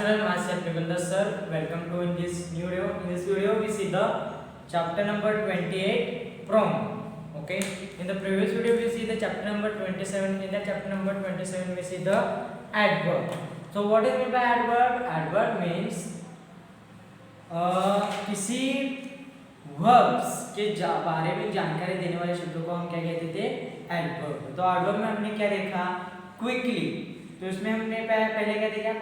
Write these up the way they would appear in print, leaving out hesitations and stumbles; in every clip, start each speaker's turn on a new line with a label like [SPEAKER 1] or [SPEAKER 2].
[SPEAKER 1] student, myself Nikundas sir. Welcome to in this new video. In this video, we see the chapter number 28 pronoun. Okay. In the previous video, we see the chapter number 27. In the chapter number 27, we see the adverb. So, what is meant by adverb? Adverb means किसी verbs के बारे में जानकारी देने वाले शब्दों को हम क्या कहते थे? Adverb. तो adverb में हमने क्या देखा? Quickly. तो इसमें हमने पहले क्या देखा?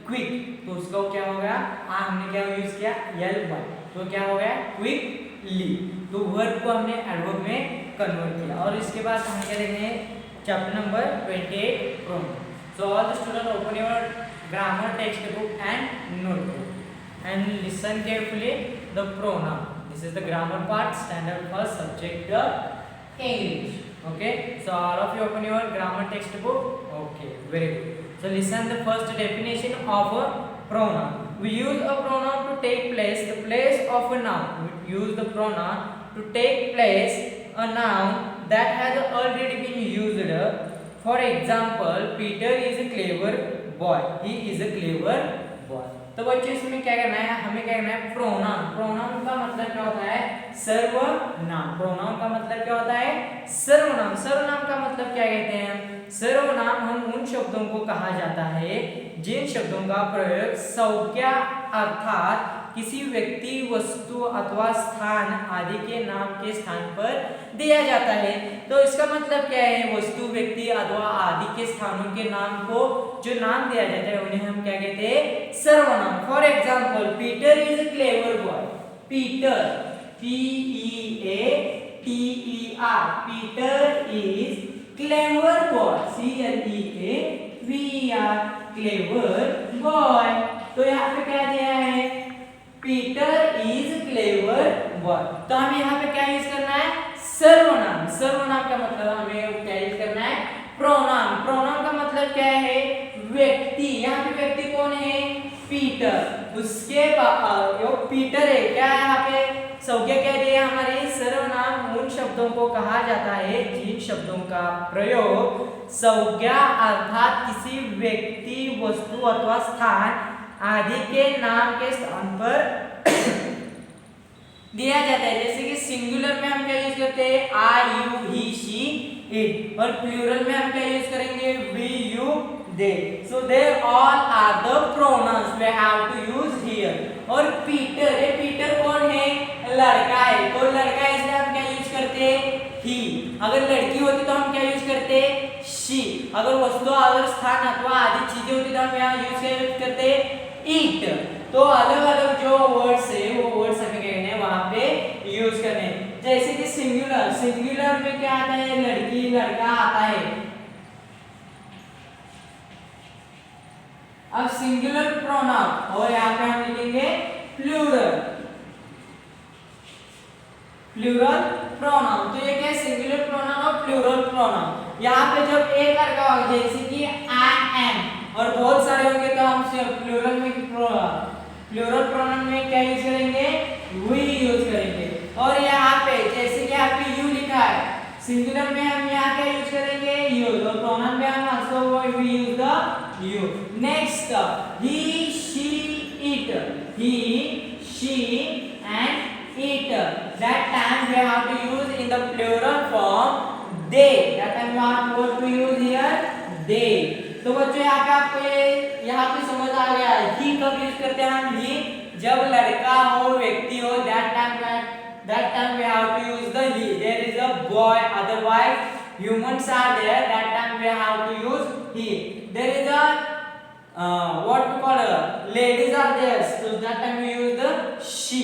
[SPEAKER 1] क्विक. तो उसका क्या हो गया? हमने क्या यूज किया? ly. तो क्या हो गया? क्विकली. तो वर्ब को हमने एडवर्ब में कन्वर्ट किया. और इसके बाद हम क्या देखेंगे? Chapter number 28 pronoun. So all the students open your grammar textbook and notebook and listen carefully the pronoun. This is the grammar part, standard first, subject English. Okay, so all of you open your grammar textbook. Okay, very good. So listen the first definition of a pronoun. We use a pronoun to take place the place of a noun. We use the pronoun to take place a noun that has already been used. For example, Peter is a clever boy. He is a clever boy. तो बच्चों इसमें क्या करना है? हमें क्या करना है? प्रोनाउन. प्रोनाउन का मतलब क्या होता है? सर्वनाम. प्रोनाउन का मतलब क्या होता है? सर्वनाम. सर्वनाम का मतलब क्या कहते हैं? सर्वनाम हम उन शब्दों को कहा जाता है जिन शब्दों का प्रयोग संज्ञा अर्थात किसी व्यक्ति, वस्तु अथवा स्थान आदि के नाम के स्थान पर दिया जाता है. तो इसका मतलब क्या है? वस्तु, व्यक्ति अथवा आदि के स्थानों के नाम को जो नाम दिया जाता है उन्हें हम क्या कहते हैं? सर्वनाम. For example, Peter is a clever boy. Peter, P-E-A-T-E-R, Peter is clever boy. C-L-E-A-V-E-R, clever boy. तो यहाँ पे क्या दिया है? Peter is clever boy. तो हमें यहाँ पे क्या यूज करना है? सर्वनाम. सर्वनाम का मतलब हमें क्या यूज करना है? प्रोनाउन. प्रोनाउन का मतलब क्या है? व्यक्ति. यहाँ पे व्यक्ति कौन है? पीटर. उसके पीटर है क्या है? यहाँ पे संज्ञा क्या दी है हमारी? सर्वनाम उन शब्दों को कहा जाता है जिन शब्दों का प्रयोग संज्ञा अर्थात किसी व्यक्ति, वस्तु अथवा स्थान आदि के नाम के स्थान पर दिया जाता है. जैसे कि सिंगुलर में हम क्या यूज करते हैं? I, you, he, she, it. और प्लूरल में हम क्या यूज करेंगे? We, you, they. So they all are the pronouns we have to use here. और पीटर, ये पीटर कौन है? लड़का है. तो लड़का है इसलिए हम क्या यूज करते हैं? ही. अगर लड़की होती तो हम क्या यूज करते? शी. अगर वस्तु, अगर स्थान अथवा आदि चीजें होती तो हम यहाँ यूज करते ईट. तो अलग अलग जो वर्ड्स है वो वर्ड्स हमें कहने वहां पे यूज करने. जैसे कि सिंगुलर, सिंगुलर में क्या आता है? लड़की, लड़का आता है. अब सिंगुलर प्रोनाउन और यहाँ पे हम लिखेंगे प्लूरल. Plural pronoun. तो ये क्या है? सिंगुलर प्रोनाउन और प्लूरल प्रोनाउन. यहाँ पे जब एक लड़का होगा जैसे कि आई एम और बहुत सारे होंगे तो हम प्लूरल में प्लूरल प्रोनाउन में क्या यूज करेंगे? वी यूज करेंगे. और यहाँ पे जैसे कि यहाँ पे यू लिखा है, सिंगुलर में हम यहाँ क्या यूज करेंगे? यू. और प्रोनाउन में हम also we use the you. Next, he, she, it. He, she and it. That time we have to use in the plural form they. That time you have to use here they. तो बच्चों यहाँ पे आपको यहाँ पे समझ आ गया है. ही कब यूज करते हैं हम? ही जब लड़का हो, व्यक्ति हो. that time we have to use the he. There is a boy, otherwise humans are there. That time we have to use he. There is a what we call ladies are there. So that time we use the she.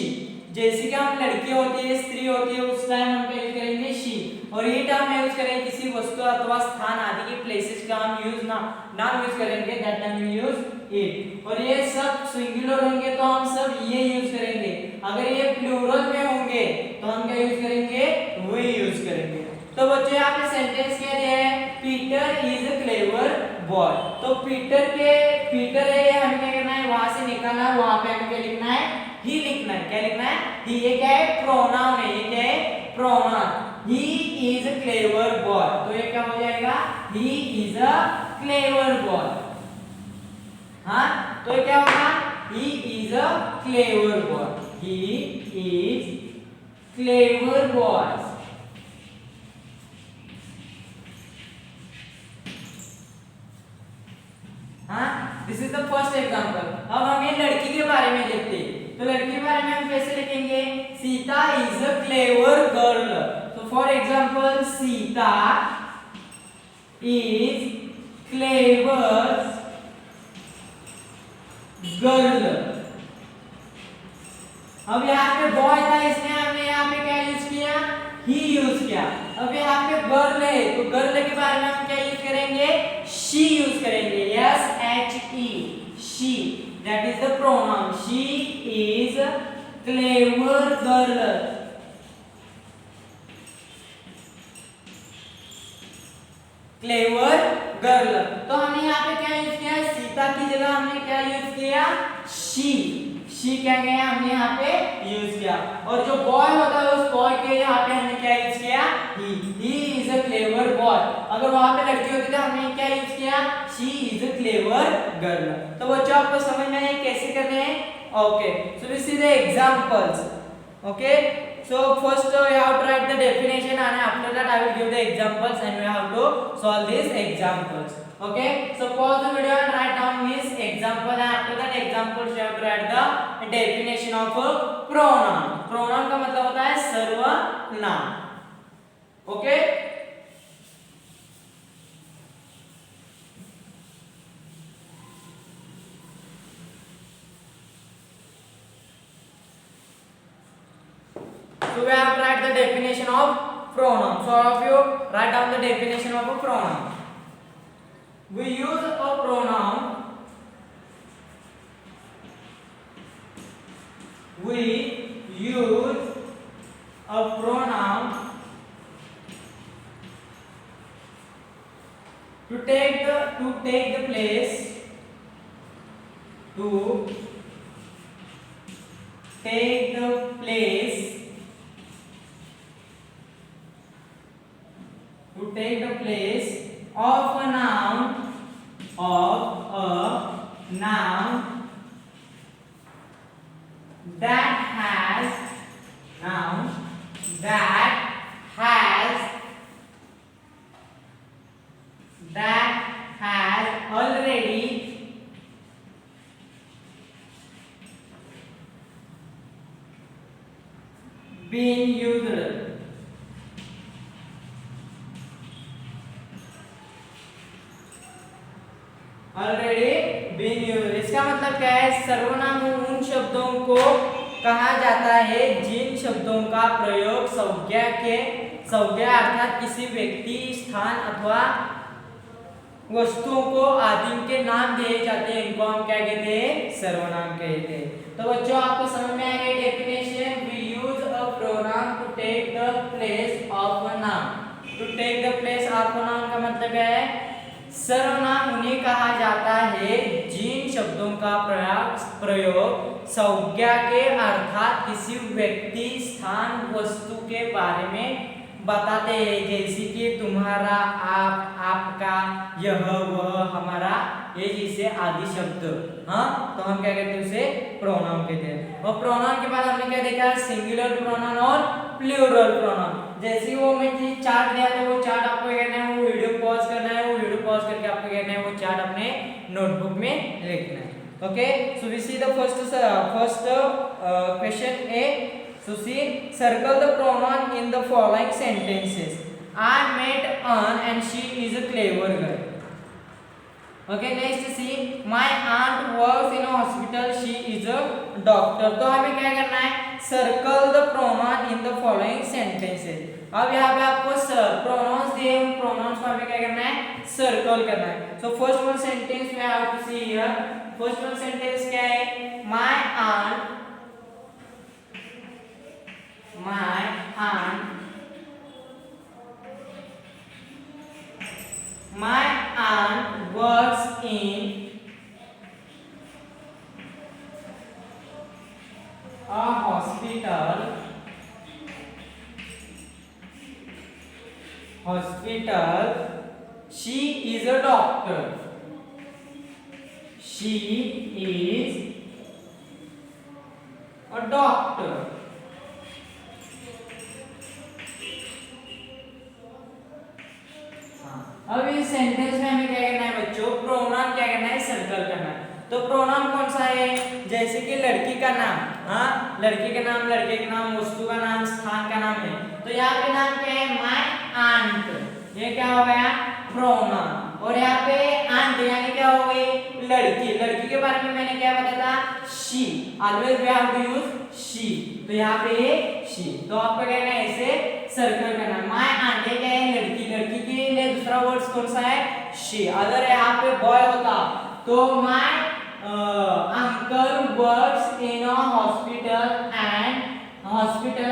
[SPEAKER 1] जैसे कि हम लड़की होती है, स्त्री होती है, उस टाइम हम क्या यूज करेंगे? शी. और ये टर्म यूज करेंगे किसी वस्तु अथवा स्थान आदि के प्लेसेस का हम यूज नाम यूज करेंगे. That time we use it. और ये सब सिंगुलर होंगे तो हम सब ये यूज करेंगे. अगर ये प्लूरल में होंगे तो हम क्या यूज करेंगे? वी यूज करेंगे. तो बच्चों यहाँ पे सेंटेंस क्या दिया है? Peter is a clever boy. तो पीटर है, हमें क्या करना है? वहां से निकालना है. वहां पे हमें क्या लिखना है? ही लिखना है. क्या लिखना है? ही. ये क्या है? प्रोनाउन है. ये क्या है? Pronoun. He is a clever boy. तो ये क्या हो जाएगा? He is a clever boy. हाँ, तो ये क्या होगा, he is a clever boy, he is clever boy. हाँ, this is the first example. अब हम ये लड़की के बारे में देखते हैं, तो लड़की के बारे में हम कैसे लिखेंगे, Sita is a clever girl. तो for example Sita is clever girl. अब यहाँ पे बॉय था, इसने हमने यहाँ पे क्या यूज किया, ही यूज किया। अब यहाँ पे गर्ल है, तो गर्ल के बारे में हम क्या यूज करेंगे, शी यूज करेंगे, SHE, she, that is the pronoun, she is clever girl. Clever girl, तो हमने यहाँ पे क्या यूज किया, सीता की जगह हमने क्या यूज किया, शी क्या गया हमने यहाँ पे यूज किया। और जो बॉय होता है उस बॉय के यहाँ पे हमने क्या यूज किया, ही इज अ क्लेवर बॉय। अगर वहां पे लड़की होती तो हमने क्या यूज किया, she is a clever girl. तो बच्चों आपको समझ में आया कैसे करने हैं, okay. So we see the examples, okay. So first you have to write the definition and after that I will give the examples and we have to solve these examples. Okay, so pause the video and write down this example and after that examples you have to write the definition of a pronoun. Pronoun का मतलब होता है सर्वनाम, okay. So we have to write the definition of pronoun. So all of you write down the definition of a pronoun. We use a pronoun. We use a pronoun to take the place of a noun that has already been used. Already been used, इसका मतलब क्या है, सर्वनाम उन शब्दों को कहा जाता है जिन शब्दों का प्रयोग संज्ञा अर्थात किसी व्यक्ति, स्थान अथवा वस्तुओं को आदि के नाम दिए जाते हैं, इनको हम क्या कहते हैं, सर्वनाम कहते हैं। तो बच्चों आपको समझ में आ गई definition, we use a pronoun to take the place of a noun. To take the place of a noun का मतलब क्या है, सर्वनाम उन्हें कहा जाता है जिन शब्दों का प्रयोग संज्ञा के अर्थात किसी व्यक्ति, स्थान, वस्तु के बारे में बताते हैं, जैसे कि तुम्हारा, आप, आपका, यह, वह, हमारा, ये जैसे आदि शब्द। हाँ, तो हम क्या कहते हैं, उसे प्रोनाउन कहते हैं। और प्रोनाउन के बाद हमने क्या देखा, सिंगुलर प्रोनाउन और प्लूरल प्रोनाउन। जैसे वो मैं चार्ट दिया था, वो चार्ट आपको कहना है, वो वीडियो पॉज करना है, वो वीडियो पॉज करके आपको कहना है वो चार्ट अपने नोटबुक में लिखना है। Okay, so we see the first question A. So see, circle the pronoun in the following sentences. I met Ann and she is a clever girl. Okay, next see, my aunt works in a hospital. She is a doctor. तो हमें क्या करना है, circle the pronoun in the following sentences. अब यहाँ पे आपको pronouns दिए, उन pronouns को हमें क्या करना है, circle करना है. So first one sentence we have to see here. First one sentence क्या है, my aunt works in a hospital. She is a doctor. she is a doctor. अब इस सेंटेंस में हमें क्या करना है बच्चों, प्रोनाउन क्या करना है, सर्कल करना है। तो प्रोनाउन कौन सा है, जैसे कि लड़की का नाम, हाँ लड़की का नाम, लड़के का नाम, वस्तु का नाम, स्थान का नाम है। तो यहाँ पे नाम क्या है, माय आंट, ये क्या हो गया प्रोनाउन। और यहाँ पे आंट यानी क्या हो गई, लड़की। लड़की के बारे में मैंने क्या बताया था, she, always we have to use she. तो यहाँ पे शी, तो आपको क्या करना है, ऐसे सर्कल करना है। माय आंट ये क्या है, लड़की। लड़की के लिए दूसरा वर्ड कौन सा है, शी। अगर यहाँ पे बॉय होता तो my uncle works in a hospital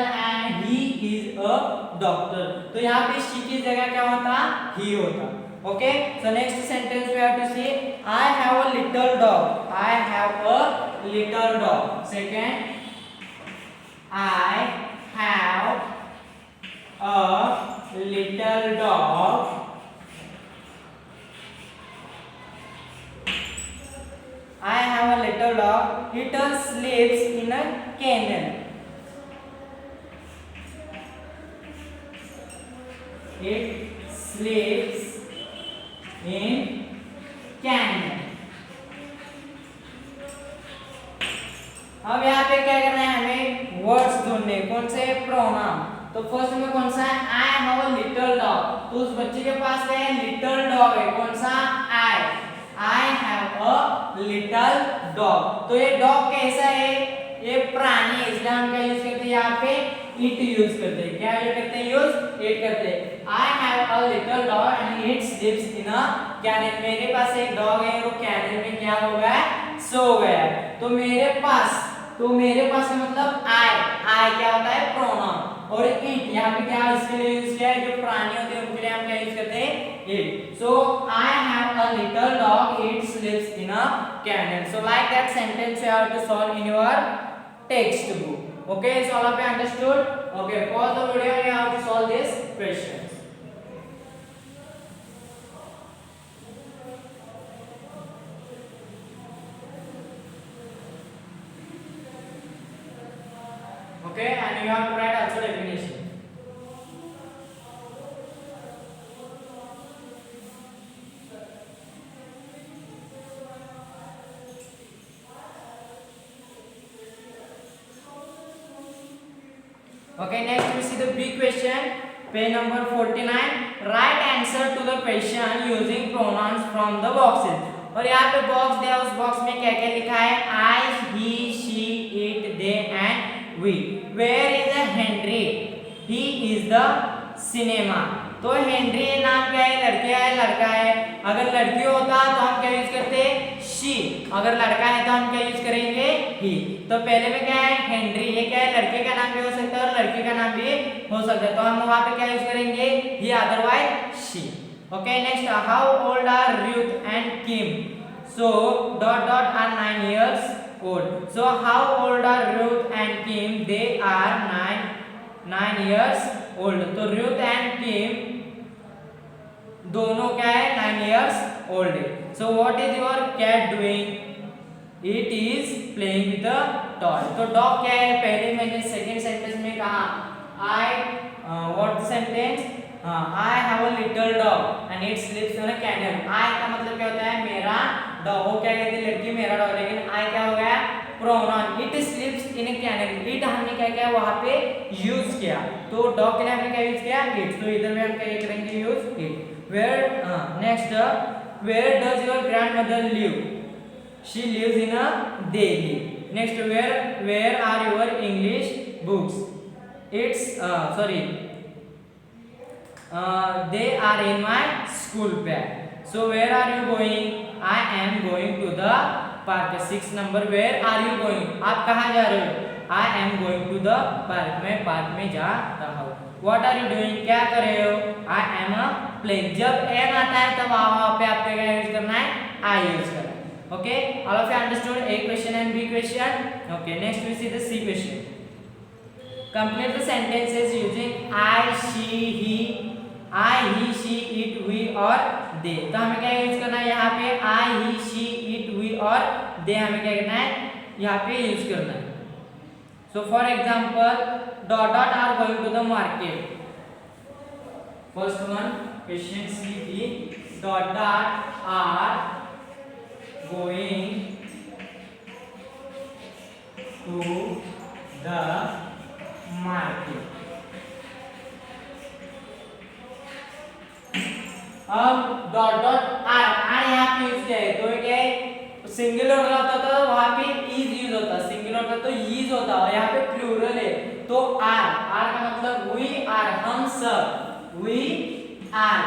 [SPEAKER 1] and he is a doctor. तो यहाँ पे शी की जगह क्या होता, ही होता। Okay, so next sentence we have to see, I have a little dog. I have a little dog. Second, I have a little dog. I have a little dog. It sleeps in a kennel. It sleeps in kennel. अब यहाँ पे क्या करना है, हमें words ढूंढने, कौन से, प्रोनाउन। तो फर्स्ट में कौन सा है, आई हैव अ लिटिल डॉग। तो उस बच्चे के पास क्या है, लिटिल डॉग है, कौन सा, आई हैव अ लिटिल डॉग। तो ये डॉग कैसा है, ये प्राणी है, इसलिए हम क्या यूज करते हैं, यहाँ पे इट यूज करते हैं। क्या यूज करते हैं, यूज इट करते हैं। I have a little dog and it sleeps in a kennel. मेरे पास एक डॉग है, वो कैनल में क्या हो गया, सो गया। तो मेरे पास, तो मेरे पास का मतलब आई क्या होता है, प्रोनाउन। और इट यहाँ पे क्या इसके लिए यूज किया है, जो प्राणी होते हैं उनके लिए हम क्या यूज करते हैं, it. So I have a little dog, it sleeps in a kennel. So like that sentence you have to solve in your textbook. Okay, so all of you understood. Okay, pause the video, you have to solve this question. Okay, and you have to write also definition. Okay, next we see the big question, page number 49. Write answer to the question using pronouns from the boxes. और यहाँ पे box दिया, उस box में क्या क्या लिखा है, I, he, she, it, they and we. Where is a Henry? He is the cinema. तो हेनरी नाम क्या है, लड़के है, लड़का है। अगर लड़की होता तो हम क्या यूज करते, she। अगर लड़का है तो हम क्या यूज करेंगे, he। तो पहले में क्या है, हेनरी, ये क्या है, लड़के का नाम भी हो सकता है और लड़की का नाम भी हो सकता है। तो हम वहां पे क्या यूज करेंगे, he, otherwise she। Okay, next, how old are Ruth and Kim? So dot dot are 9 years old. So how old are Ruth and Kim? They are 9 years old. तो Ruth and Kim दोनों क्या है, 9 years old है। So what is your cat doing? It is playing with a toy. तो dog क्या है, पहले मैंने सेकंड सेंटेंस में कहा, what sentence? I have a little dog and it sleeps in a kennel. I का मतलब क्या होता है, मेरा डॉग। वो क्या कहती है, लड़की, मेरा डॉग। लेकिन आई क्या हो गया, pronoun. It sleeps in a kennel. It हमने क्या किया, वहां पे यूज किया। तो डॉग के लिए हमने क्या यूज किया, इट। तो इधर में हम क्या करेंगे, use it. Where, next, where does your grandmother live? She lives in a Delhi. Next, where are your English books? It's they are in my school bag. So where are you going? I am going to the park. 6 number, where are you going? आप कहाँ जा रहे हो? I am going to the park. मैं park में जा रहा हूँ। What are you doing? क्या कर रहे हो? I am playing. जब am आता है तब वहाँ पे आपको क्या यूज करना है, I यूज करना है। Okay, all of you understood A question and B question? Okay, next we see the C question. Complete the sentences using I, she, he, she, it, we और they. तो हमें क्या use करना है यहाँ पे, I, he, she, it, we और दे हमें क्या करना है यहाँ पे यूज करना है। So for example dot dot are going to the market. First one question see the dot dot are going to the market. अब डॉट डॉट आर आर यहाँ पे यूज किया है तो क्या है सिंगुलर होता तो वहां पे इज यूज होता, सिंगुलर होता तो इज होता, और यहाँ पे प्लूरल है तो आर आर का मतलब वी आर हम सब, we are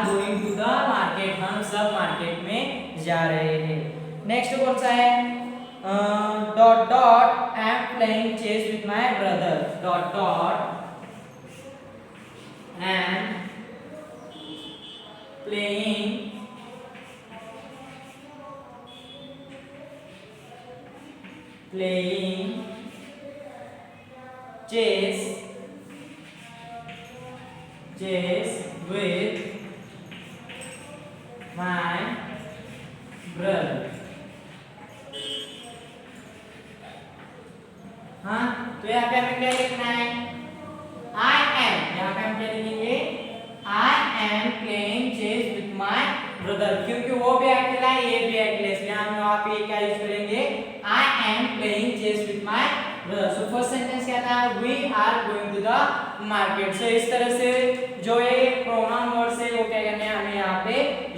[SPEAKER 1] going to the market, हम सब मार्केट में जा रहे हैं। नेक्स्ट कौन सा है dot dot I am playing chess with my brother. Dot dot and playing chess with my brother। हाँ तो यहाँ पे हमें क्या लिखना है I am, यहाँ पे हम क्या लिखेंगे I am playing chess with my brother, क्योंकि वो भी अकेला है ये भी अकेला है इसलिए हम यहाँ पे क्या यूज करेंगे I am playing chess with my brother। So first sentence क्या था we are going to the market। सो इस तरह से जो ये प्रोनाउन वर्ड्स है वो क्या करने हैं हमें यहाँ पे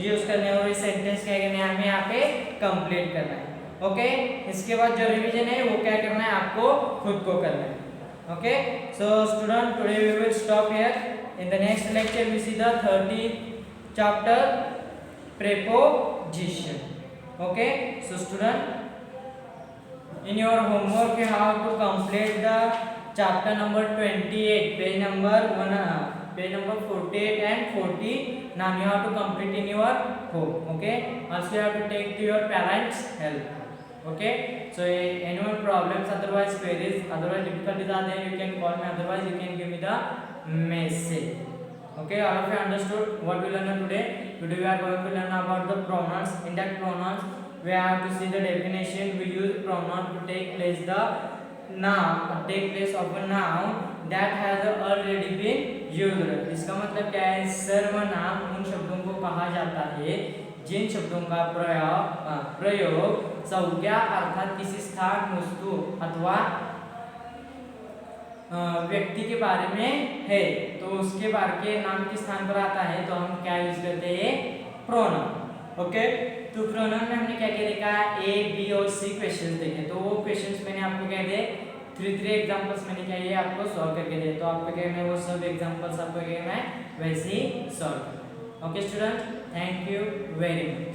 [SPEAKER 1] यूज करने हैं और ये सेंटेंस क्या करने हैं हमें यहाँ पे कंप्लीट करना है। ओके इसके बाद जो रिवीजन है वो क्या करना है आपको खुद को करना है। Okay so student today we will stop here. In the next lecture we see the 30th chapter preposition। Okay so student in your homework you have to complete the chapter number 28 page number 48 and 40 now you have to complete in your home। Okay also you have to take to your parents help। Okay so any problems otherwise queries otherwise difficulties are there you can call me otherwise you can give me the message। Okay all of you understood what we learned today? Today we are going to learn about the pronouns, indirect pronouns। We have to see the definition। We use pronoun to take place of a noun that has already been used। इसका मतलब क्या है सर्वनाम उन शब्दों को कहा जाता है जिन शब्दों का प्रयोग संज्ञा अर्थात किसी स्थान वस्तु अथवा व्यक्ति के बारे में है तो उसके बारे के नाम के स्थान पर आता है तो हम क्या यूज करते हैं प्रोनाउन। ओके तो प्रोनाउन में हमने क्या क्या देखा ए बी और सी क्वेश्चंस देखे तो वो क्वेश्चंस मैंने आपको क्या दिए 3 एग्जांपल्स मैंने क्या ये आपको सॉल्व करके दिए तो आपको क्या करना है वो सब एग्जांपल्स आपको क्या करना है वैसे ही solve. Okay student thank you very much.